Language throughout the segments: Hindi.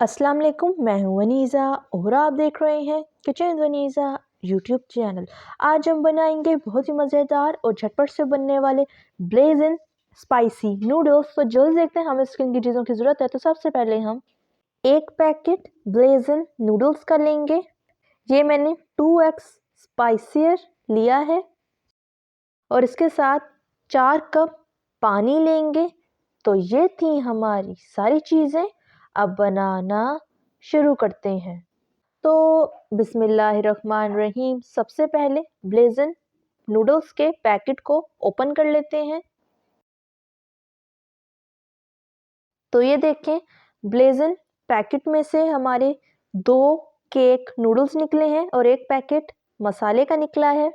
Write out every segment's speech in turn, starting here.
अस्सलाम वालेकुम, मैं हूँ वनीज़ा और आप देख रहे हैं किचन वनीज़ा यूट्यूब चैनल। आज हम बनाएंगे बहुत ही मज़ेदार और झटपट से बनने वाले ब्लेज़न स्पाइसी नूडल्स। तो जल्द देखते हैं हमें किन की चीज़ों की ज़रूरत है। तो सबसे पहले हम एक पैकेट ब्लेज़न नूडल्स का लेंगे। ये मैंने 2x स्पाइसियर लिया है और इसके साथ 4 कप पानी लेंगे। तो ये थी हमारी सारी चीज़ें। अब बनाना शुरू करते हैं। तो बिस्मिल्लाहिर्रहमानिर्रहीम। सबसे पहले ब्लेज़न नूडल्स के पैकेट को ओपन कर लेते हैं। तो ये देखें, ब्लेज़न पैकेट में से हमारे 2 केक नूडल्स निकले हैं और एक पैकेट मसाले का निकला है।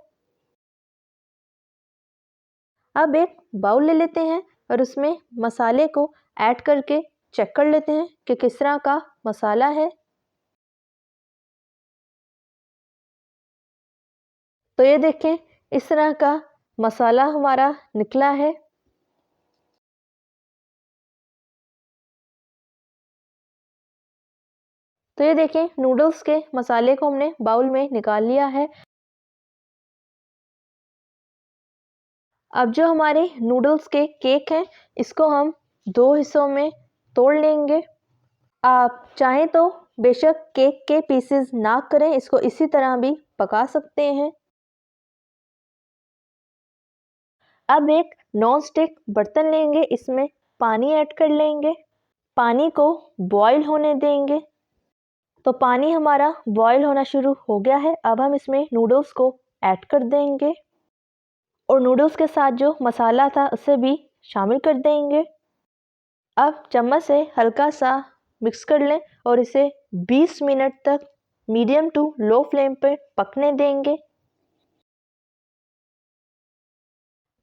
अब एक बाउल ले लेते हैं और उसमें मसाले को ऐड करके चेक कर लेते हैं कि किस तरह का मसाला है। तो ये देखें, इस तरह का मसाला हमारा निकला है। तो ये देखें, नूडल्स के मसाले को हमने बाउल में निकाल लिया है। अब जो हमारे नूडल्स के केक हैं, इसको हम 2 हिस्सों में तोड़ लेंगे। आप चाहें तो बेशक केक के पीसेस ना करें, इसको इसी तरह भी पका सकते हैं। अब एक नॉन स्टिक बर्तन लेंगे, इसमें पानी ऐड कर लेंगे। पानी को बॉईल होने देंगे। तो पानी हमारा बॉईल होना शुरू हो गया है। अब हम इसमें नूडल्स को ऐड कर देंगे और नूडल्स के साथ जो मसाला था उसे भी शामिल कर देंगे। अब चम्मच से हल्का सा मिक्स कर लें और इसे 20 मिनट तक मीडियम टू लो फ्लेम पर पकने देंगे।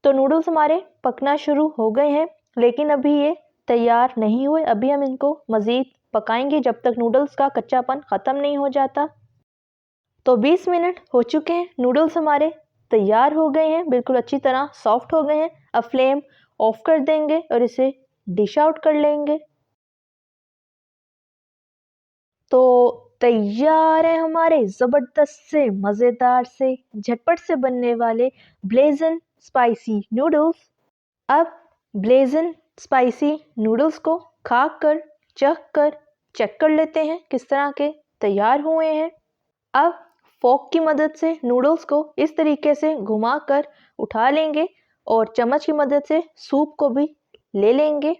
तो नूडल्स हमारे पकना शुरू हो गए हैं, लेकिन अभी ये तैयार नहीं हुए। अभी हम इनको मज़ीद पकाएंगे जब तक नूडल्स का कच्चापन ख़त्म नहीं हो जाता। तो 20 मिनट हो चुके हैं, नूडल्स हमारे तैयार हो गए हैं, बिल्कुल अच्छी तरह सॉफ्ट हो गए हैं। अब फ्लेम ऑफ कर देंगे और इसे डिश आउट कर लेंगे। तो तैयार है हमारे ज़बरदस्त से मज़ेदार से झटपट से बनने वाले ब्लेज़न स्पाइसी नूडल्स। अब ब्लेज़न स्पाइसी नूडल्स को खाकर चेक कर लेते हैं किस तरह के तैयार हुए हैं। अब फोक की मदद से नूडल्स को इस तरीके से घुमाकर उठा लेंगे और चम्मच की मदद से सूप को भी ले लेंगे।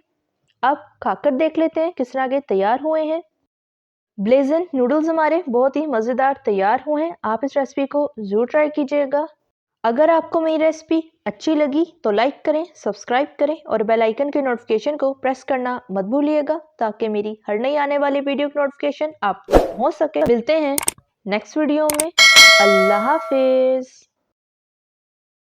अब खाकर देख लेते हैं किस तरह के तैयार हुए हैं। ब्लेज़न नूडल्स हमारे बहुत ही मज़ेदार तैयार हुए हैं। आप इस रेसिपी को ज़रूर ट्राई कीजिएगा। अगर आपको मेरी रेसिपी अच्छी लगी तो लाइक करें, सब्सक्राइब करें और बेल आइकन के नोटिफिकेशन को प्रेस करना मत भूलिएगा, ताकि मेरी हर नई आने वाली वीडियो की नोटिफिकेशन आप तक पहुंच सके। मिलते हैं नेक्स्ट वीडियो में। अल्लाह हाफिज़।